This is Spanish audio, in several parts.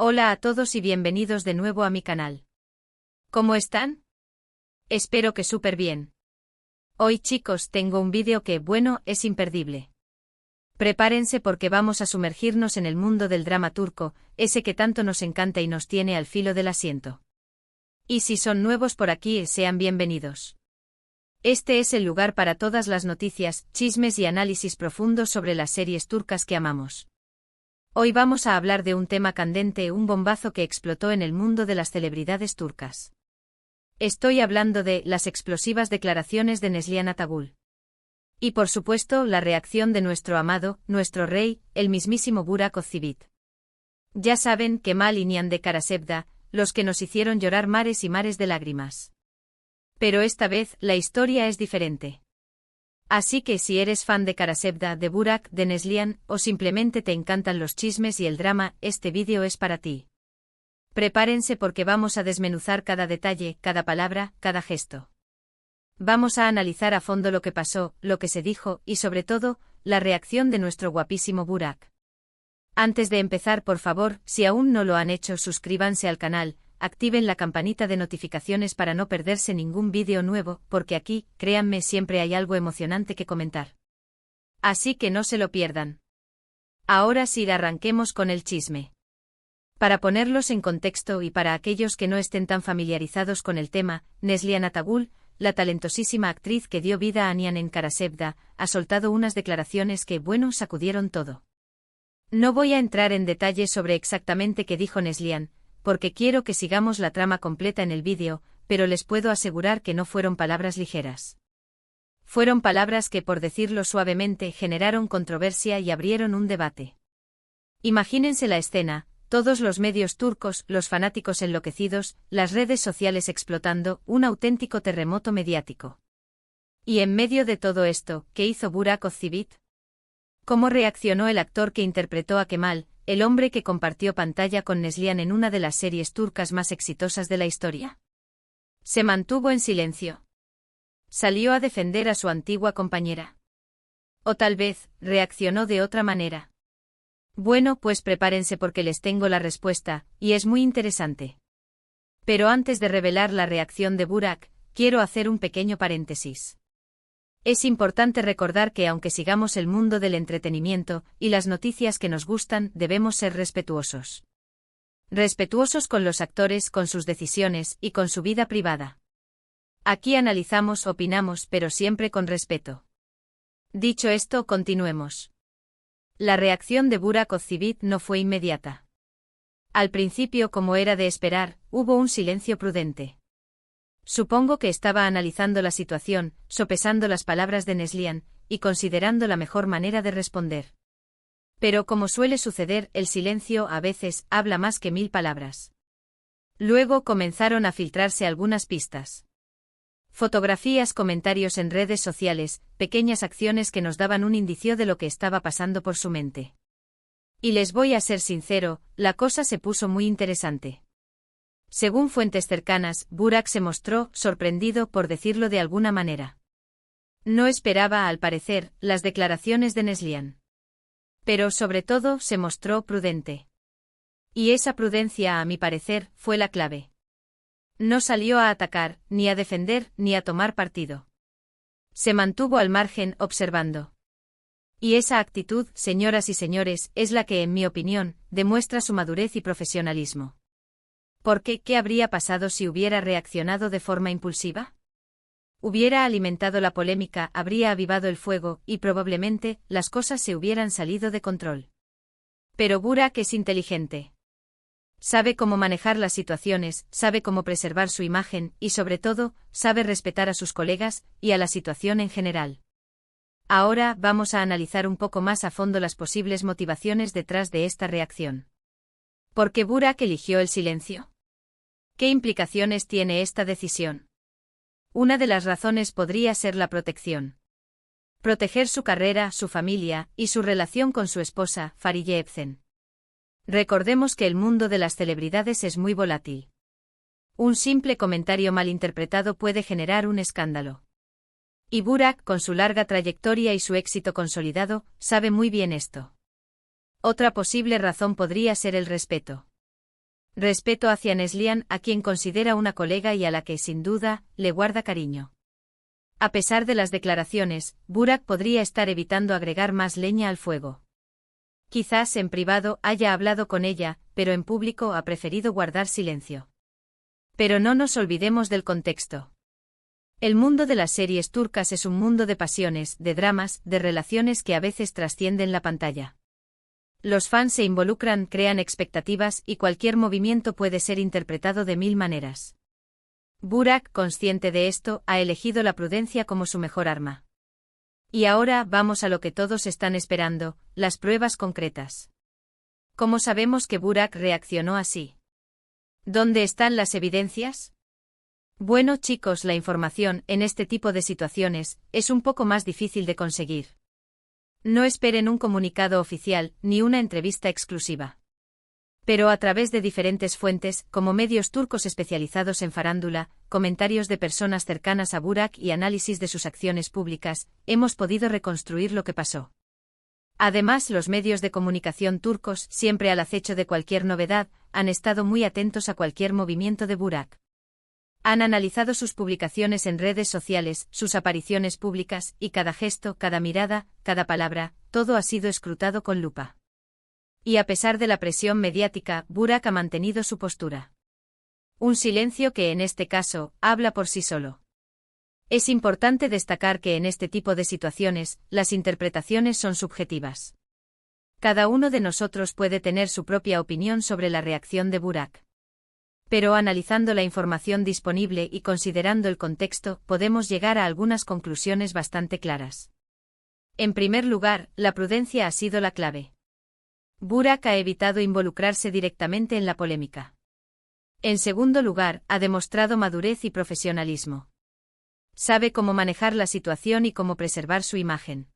Hola a todos y bienvenidos de nuevo a mi canal. ¿Cómo están? Espero que súper bien. Hoy chicos tengo un vídeo que, bueno, es imperdible. Prepárense porque vamos a sumergirnos en el mundo del drama turco, ese que tanto nos encanta y nos tiene al filo del asiento. Y si son nuevos por aquí, sean bienvenidos. Este es el lugar para todas las noticias, chismes y análisis profundos sobre las series turcas que amamos. Hoy vamos a hablar de un tema candente, un bombazo que explotó en el mundo de las celebridades turcas. Estoy hablando de las explosivas declaraciones de Neslihan Atagul. Y por supuesto, la reacción de nuestro amado, nuestro rey, el mismísimo Burak Özçivit. Ya saben, Kemal y Nihan de Karasevda, los que nos hicieron llorar mares y mares de lágrimas. Pero esta vez, la historia es diferente. Así que si eres fan de Karasevda, de Burak, de Neslihan, o simplemente te encantan los chismes y el drama, este vídeo es para ti. Prepárense porque vamos a desmenuzar cada detalle, cada palabra, cada gesto. Vamos a analizar a fondo lo que pasó, lo que se dijo, y sobre todo, la reacción de nuestro guapísimo Burak. Antes de empezar, por favor, si aún no lo han hecho, suscríbanse al canal, activen la campanita de notificaciones para no perderse ningún vídeo nuevo, porque aquí, créanme, siempre hay algo emocionante que comentar. Así que no se lo pierdan. Ahora sí, arranquemos con el chisme. Para ponerlos en contexto y para aquellos que no estén tan familiarizados con el tema, Neslihan Atagul, la talentosísima actriz que dio vida a Nihan en Karasevda, ha soltado unas declaraciones que, bueno, sacudieron todo. No voy a entrar en detalles sobre exactamente qué dijo Neslihan, porque quiero que sigamos la trama completa en el vídeo, pero les puedo asegurar que no fueron palabras ligeras. Fueron palabras que, por decirlo suavemente, generaron controversia y abrieron un debate. Imagínense la escena, todos los medios turcos, los fanáticos enloquecidos, las redes sociales explotando, un auténtico terremoto mediático. Y en medio de todo esto, ¿qué hizo Burak Özçivit? ¿Cómo reaccionó el actor que interpretó a Kemal, el hombre que compartió pantalla con Neslihan en una de las series turcas más exitosas de la historia? Se mantuvo en silencio. ¿Salió a defender a su antigua compañera? ¿O tal vez, reaccionó de otra manera? Bueno, pues prepárense porque les tengo la respuesta, y es muy interesante. Pero antes de revelar la reacción de Burak, quiero hacer un pequeño paréntesis. Es importante recordar que aunque sigamos el mundo del entretenimiento y las noticias que nos gustan, debemos ser respetuosos. Respetuosos con los actores, con sus decisiones y con su vida privada. Aquí analizamos, opinamos, pero siempre con respeto. Dicho esto, continuemos. La reacción de Burak Özçivit no fue inmediata. Al principio, como era de esperar, hubo un silencio prudente. Supongo que estaba analizando la situación, sopesando las palabras de Neslihan, y considerando la mejor manera de responder. Pero como suele suceder, el silencio a veces habla más que 1000 palabras. Luego comenzaron a filtrarse algunas pistas. Fotografías, comentarios en redes sociales, pequeñas acciones que nos daban un indicio de lo que estaba pasando por su mente. Y les voy a ser sincero, la cosa se puso muy interesante. Según fuentes cercanas, Burak se mostró sorprendido, por decirlo de alguna manera. No esperaba, al parecer, las declaraciones de Neslihan. Pero sobre todo, se mostró prudente. Y esa prudencia, a mi parecer, fue la clave. No salió a atacar, ni a defender, ni a tomar partido. Se mantuvo al margen, observando. Y esa actitud, señoras y señores, es la que, en mi opinión, demuestra su madurez y profesionalismo. Porque, ¿qué habría pasado si hubiera reaccionado de forma impulsiva? Hubiera alimentado la polémica, habría avivado el fuego, y probablemente, las cosas se hubieran salido de control. Pero Burak es inteligente. Sabe cómo manejar las situaciones, sabe cómo preservar su imagen, y sobre todo, sabe respetar a sus colegas, y a la situación en general. Ahora, vamos a analizar un poco más a fondo las posibles motivaciones detrás de esta reacción. ¿Por qué Burak eligió el silencio? ¿Qué implicaciones tiene esta decisión? Una de las razones podría ser la protección. Proteger su carrera, su familia, y su relación con su esposa, Fariye Evcen. Recordemos que el mundo de las celebridades es muy volátil. Un simple comentario malinterpretado puede generar un escándalo. Y Burak, con su larga trayectoria y su éxito consolidado, sabe muy bien esto. Otra posible razón podría ser el respeto. Respeto hacia Neslihan, a quien considera una colega y a la que, sin duda, le guarda cariño. A pesar de las declaraciones, Burak podría estar evitando agregar más leña al fuego. Quizás en privado haya hablado con ella, pero en público ha preferido guardar silencio. Pero no nos olvidemos del contexto. El mundo de las series turcas es un mundo de pasiones, de dramas, de relaciones que a veces trascienden la pantalla. Los fans se involucran, crean expectativas y cualquier movimiento puede ser interpretado de mil maneras. Burak, consciente de esto, ha elegido la prudencia como su mejor arma. Y ahora vamos a lo que todos están esperando, las pruebas concretas. ¿Cómo sabemos que Burak reaccionó así? ¿Dónde están las evidencias? Bueno, chicos, la información, en este tipo de situaciones, es un poco más difícil de conseguir. No esperen un comunicado oficial, ni una entrevista exclusiva. Pero a través de diferentes fuentes, como medios turcos especializados en farándula, comentarios de personas cercanas a Burak y análisis de sus acciones públicas, hemos podido reconstruir lo que pasó. Además, los medios de comunicación turcos, siempre al acecho de cualquier novedad, han estado muy atentos a cualquier movimiento de Burak. Han analizado sus publicaciones en redes sociales, sus apariciones públicas, y cada gesto, cada mirada, cada palabra, todo ha sido escrutado con lupa. Y a pesar de la presión mediática, Burak ha mantenido su postura. Un silencio que en este caso, habla por sí solo. Es importante destacar que en este tipo de situaciones, las interpretaciones son subjetivas. Cada uno de nosotros puede tener su propia opinión sobre la reacción de Burak. Pero analizando la información disponible y considerando el contexto, podemos llegar a algunas conclusiones bastante claras. En primer lugar, la prudencia ha sido la clave. Burak ha evitado involucrarse directamente en la polémica. En segundo lugar, ha demostrado madurez y profesionalismo. Sabe cómo manejar la situación y cómo preservar su imagen.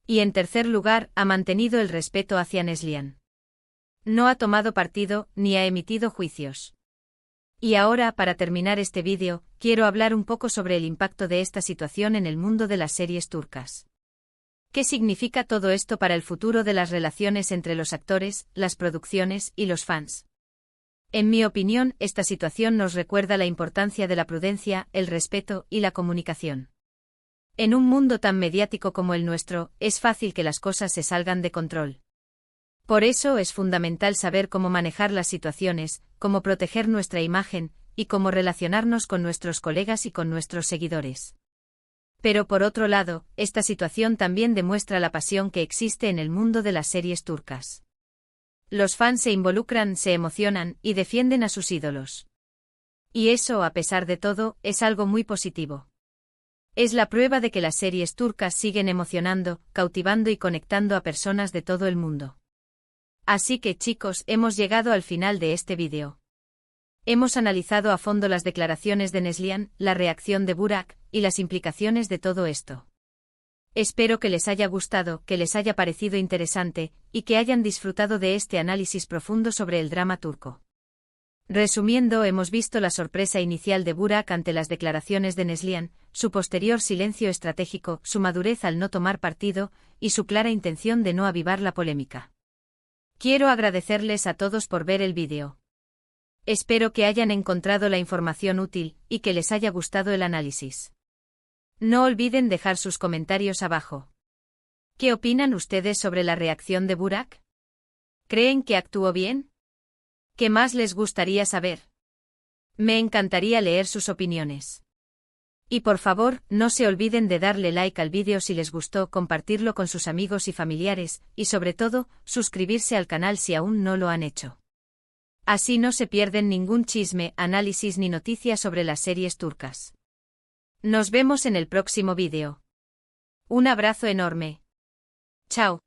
Y en tercer lugar, ha mantenido el respeto hacia Neslihan. No ha tomado partido, ni ha emitido juicios. Y ahora, para terminar este vídeo, quiero hablar un poco sobre el impacto de esta situación en el mundo de las series turcas. ¿Qué significa todo esto para el futuro de las relaciones entre los actores, las producciones y los fans? En mi opinión, esta situación nos recuerda la importancia de la prudencia, el respeto y la comunicación. En un mundo tan mediático como el nuestro, es fácil que las cosas se salgan de control. Por eso es fundamental saber cómo manejar las situaciones, cómo proteger nuestra imagen, y cómo relacionarnos con nuestros colegas y con nuestros seguidores. Pero por otro lado, esta situación también demuestra la pasión que existe en el mundo de las series turcas. Los fans se involucran, se emocionan y defienden a sus ídolos. Y eso, a pesar de todo, es algo muy positivo. Es la prueba de que las series turcas siguen emocionando, cautivando y conectando a personas de todo el mundo. Así que, chicos, hemos llegado al final de este vídeo. Hemos analizado a fondo las declaraciones de Neslihan, la reacción de Burak, y las implicaciones de todo esto. Espero que les haya gustado, que les haya parecido interesante, y que hayan disfrutado de este análisis profundo sobre el drama turco. Resumiendo, hemos visto la sorpresa inicial de Burak ante las declaraciones de Neslihan, su posterior silencio estratégico, su madurez al no tomar partido, y su clara intención de no avivar la polémica. Quiero agradecerles a todos por ver el vídeo. Espero que hayan encontrado la información útil, y que les haya gustado el análisis. No olviden dejar sus comentarios abajo. ¿Qué opinan ustedes sobre la reacción de Burak? ¿Creen que actuó bien? ¿Qué más les gustaría saber? Me encantaría leer sus opiniones. Y por favor, no se olviden de darle like al vídeo si les gustó, compartirlo con sus amigos y familiares, y sobre todo, suscribirse al canal si aún no lo han hecho. Así no se pierden ningún chisme, análisis ni noticia sobre las series turcas. Nos vemos en el próximo vídeo. Un abrazo enorme. Chao.